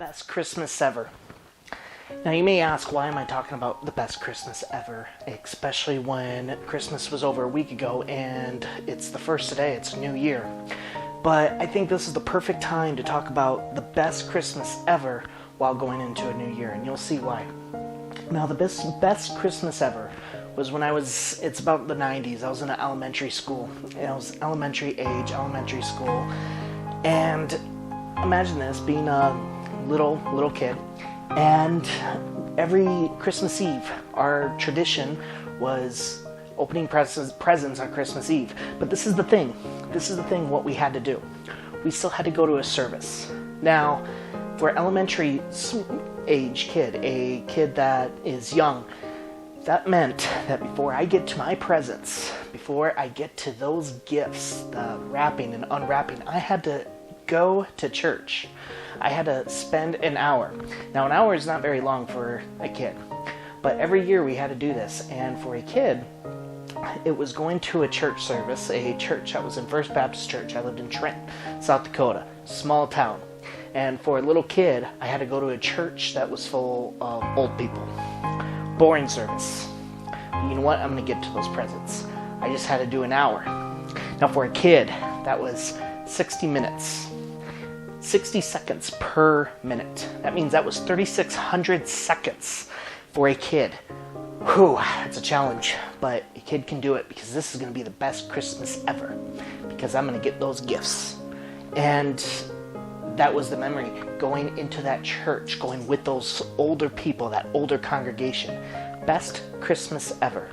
Best Christmas ever. Now you may ask, why am I talking about the best Christmas ever? Especially when Christmas was over a week ago and it's the first today, it's a new year. But I think this is the perfect time to talk about the best Christmas ever while going into a new year, and you'll see why. Now the best Christmas ever was when it's about the 90s. I was in an elementary school. I was elementary school. And imagine this, being a little kid. And every Christmas Eve, our tradition was opening presents on Christmas Eve. But this is the thing, what we had to do. We still had to go to a service. Now, for an elementary age kid, a kid that is young, that meant that before I get to my presents, before I get to those gifts, the wrapping and unwrapping, I had to go to church. I had to spend an hour. Now, an hour is not very long for a kid, but every year we had to do this. And for a kid, it was going to a church service, a church that was in First Baptist Church. I lived in Trent, South Dakota, small town. And for a little kid, I had to go to a church that was full of old people. Boring service. But you know what? I'm going to get to those presents. I just had to do an hour. Now for a kid, that was 60 minutes. 60 seconds per minute. That means that was 3,600 seconds for a kid. Whew, that's a challenge, but a kid can do it because this is going to be the best Christmas ever because I'm going to get those gifts. And that was the memory, going into that church, going with those older people, that older congregation. Best Christmas ever.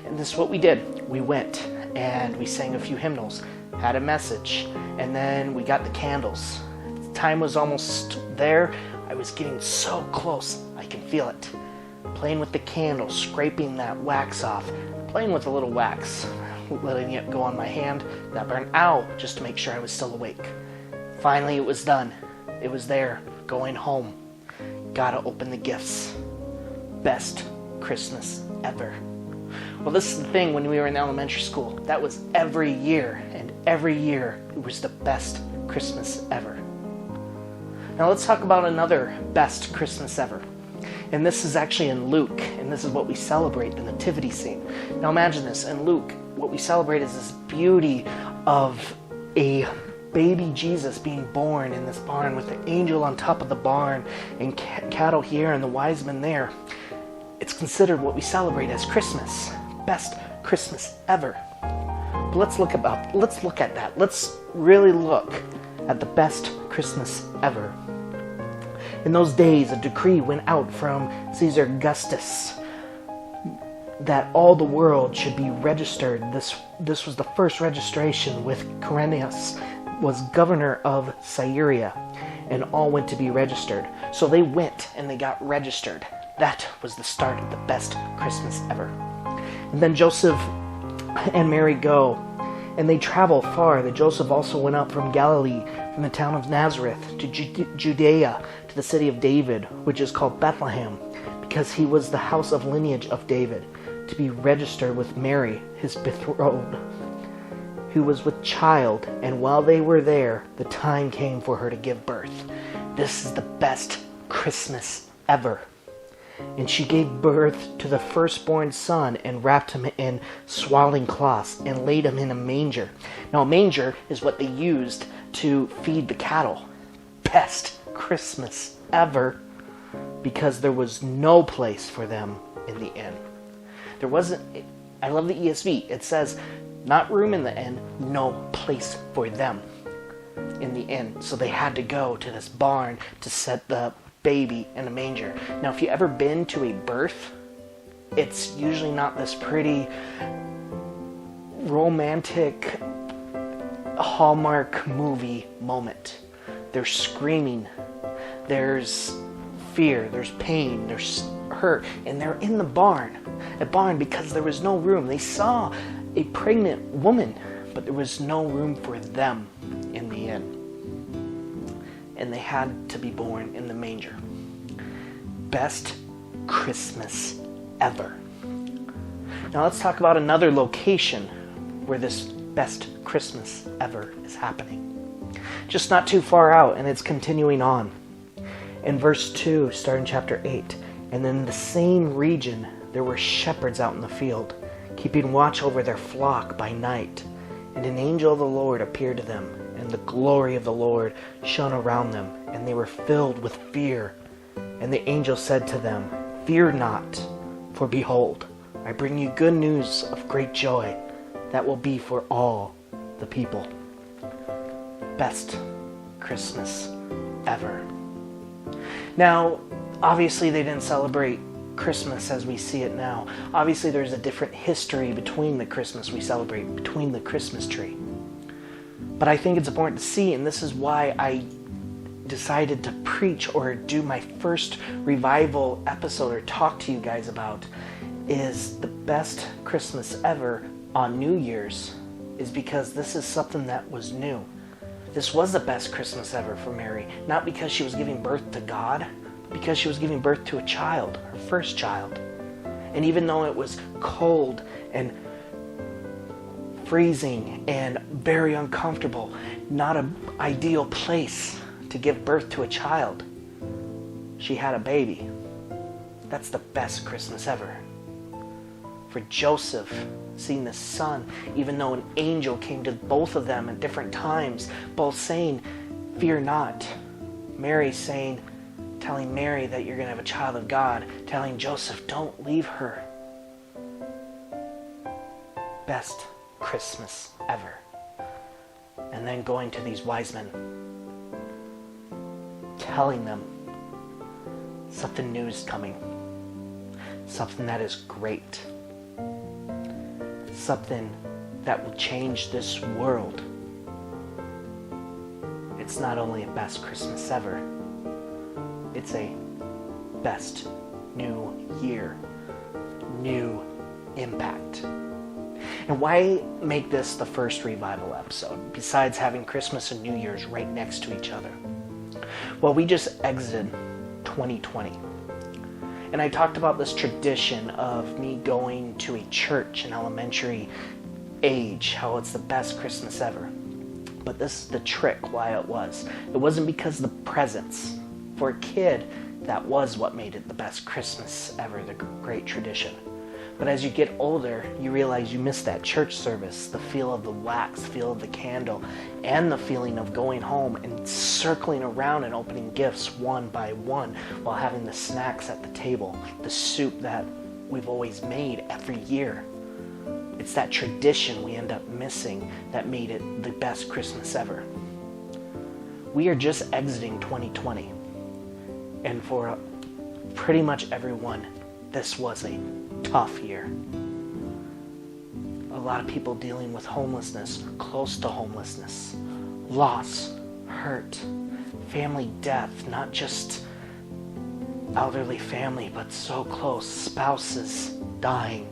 And this is what we did. We went and we sang a few hymnals, had a message, and then we got the candles. Time was almost there. I was getting so close. I can feel it. Playing with the candle, scraping that wax off, playing with a little wax, letting it go on my hand, that burned out just to make sure I was still awake. Finally, it was done. It was there, going home. Gotta open the gifts. Best Christmas ever. Well, this is the thing when we were in elementary school. That was every year, and every year it was the best Christmas ever. Now let's talk about another best Christmas ever. And this is actually in Luke, and this is what we celebrate, the nativity scene. Now imagine this, in Luke, what we celebrate is this beauty of a baby Jesus being born in this barn with the angel on top of the barn and cattle here and the wise men there. It's considered what we celebrate as Christmas. Best Christmas ever. But let's look at that. Let's really look at the best Christmas ever. In those days, a decree went out from Caesar Augustus that all the world should be registered. This was the first registration with Quirinius, was governor of Syria, and all went to be registered. So they went and they got registered. That was the start of the best Christmas ever. And then Joseph and Mary go, and they travel far. That Joseph also went up from Galilee, from the town of Nazareth, to Judea, to the city of David, which is called Bethlehem, because he was the house of lineage of David, to be registered with Mary, his betrothed, who was with child. And while they were there, the time came for her to give birth. This is the best Christmas ever. And she gave birth to the firstborn son and wrapped him in swaddling cloths and laid him in a manger. Now a manger is what they used to feed the cattle. Best Christmas ever, because there was no place for them in the inn. There wasn't, I love the ESV. It says, not room in the inn, no place for them in the inn. So they had to go to this barn to set the baby in a manger. Now, if you ever been to a birth, it's usually not this pretty romantic Hallmark movie moment. There's screaming, there's fear, there's pain, there's hurt, and they're in the barn. A barn because there was no room. They saw a pregnant woman, but there was no room for them in the inn. And they had to be born in the manger. Best Christmas ever. Now let's talk about another location where this best Christmas ever is happening. Just not too far out, and it's continuing on. In verse 2, starting chapter 8, and in the same region there were shepherds out in the field, keeping watch over their flock by night. And an angel of the Lord appeared to them, and the glory of the Lord shone around them, and they were filled with fear. And the angel said to them, "Fear not, for behold, I bring you good news of great joy that will be for all the people." Best Christmas ever. Now, obviously they didn't celebrate Christmas as we see it now. Obviously there's a different history between the Christmas we celebrate, between the Christmas tree. But I think it's important to see, and this is why I decided to preach or do my first revival episode or talk to you guys about, is the best Christmas ever on New Year's, is because this is something that was new. This was the best Christmas ever for Mary, not because she was giving birth to God, but because she was giving birth to a child, her first child. And even though it was cold and freezing and very uncomfortable, not an ideal place to give birth to a child, she had a baby. That's the best Christmas ever. For Joseph, seeing the son, even though an angel came to both of them at different times, both saying, "Fear not." Mary saying, telling Mary that you're going to have a child of God, telling Joseph, "Don't leave her." Best Christmas ever. And then going to these wise men, telling them something new is coming, something that is great, something that will change this world. It's not only a best Christmas ever, it's a best new year, new impact. And why make this the first revival episode, besides having Christmas and New Year's right next to each other? Well, we just exited 2020. And I talked about this tradition of me going to a church in elementary age, how it's the best Christmas ever. But this is the trick why it was. It wasn't because of the presents. For a kid, that was what made it the best Christmas ever, the great tradition. But as you get older, you realize you miss that church service, the feel of the wax, the feel of the candle, and the feeling of going home and circling around and opening gifts one by one while having the snacks at the table, the soup that we've always made every year. It's that tradition we end up missing that made it the best Christmas ever. We are just exiting 2020. And for pretty much everyone, this was a tough year. A lot of people dealing with homelessness, close to homelessness, loss, hurt, family death, not just elderly family, but so close, spouses dying.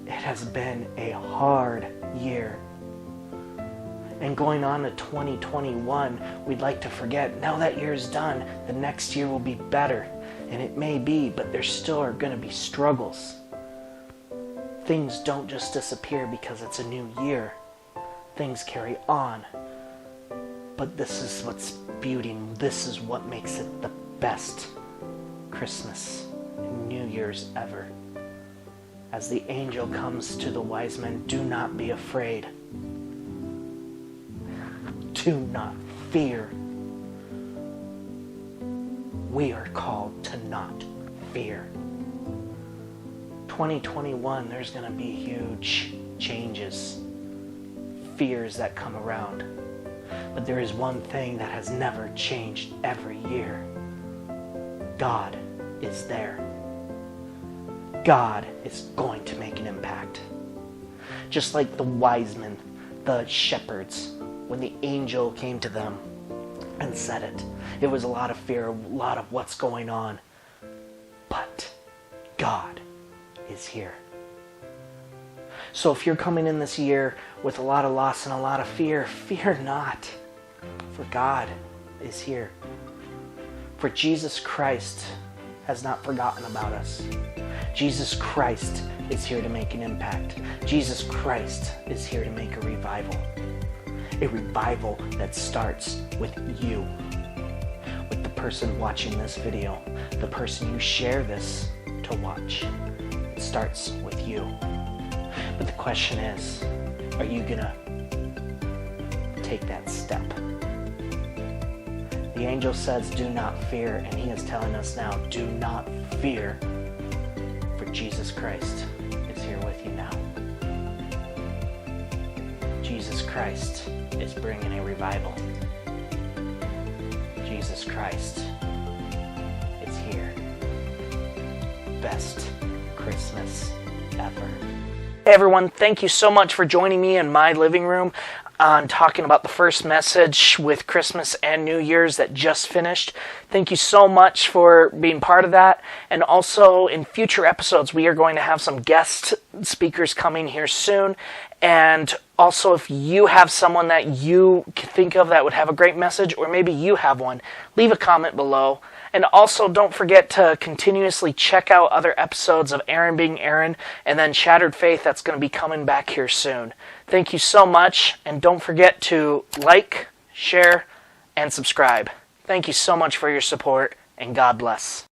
It has been a hard year. And going on to 2021, we'd like to forget, now that year's done, the next year will be better. And it may be, but there still are going to be struggles. Things don't just disappear because it's a new year. Things carry on. But this is what's beauty. This is what makes it the best Christmas and New Year's ever. As the angel comes to the wise men, do not be afraid. Do not fear. We are called to not fear. 2021, there's going to be huge changes, fears that come around. But there is one thing that has never changed every year. God is there. God is going to make an impact. Just like the wise men, the shepherds, when the angel came to them and said it. It was a lot of fear, a lot of what's going on. But God is here. So if you're coming in this year with a lot of loss and a lot of fear, fear not. For God is here. For Jesus Christ has not forgotten about us. Jesus Christ is here to make an impact. Jesus Christ is here to make a revival. A revival that starts with you. person watching this video, the person you share this to watch. It starts with you. But the question is, are you gonna take that step? The angel says, do not fear, and he is telling us now, do not fear, for Jesus Christ is here with you now. Jesus Christ is bringing a revival. Jesus Christ is here. Best Christmas ever. Hey everyone, thank you so much for joining me in my living room on talking about the first message with Christmas and New Year's that just finished. Thank you so much for being part of that. And also in future episodes, we are going to have some guest speakers coming here soon. And also, if you have someone that you can think of that would have a great message, or maybe you have one, leave a comment below. And also, don't forget to continuously check out other episodes of Aaron Being Aaron, and then Shattered Faith that's going to be coming back here soon. Thank you so much, and don't forget to like, share, and subscribe. Thank you so much for your support, and God bless.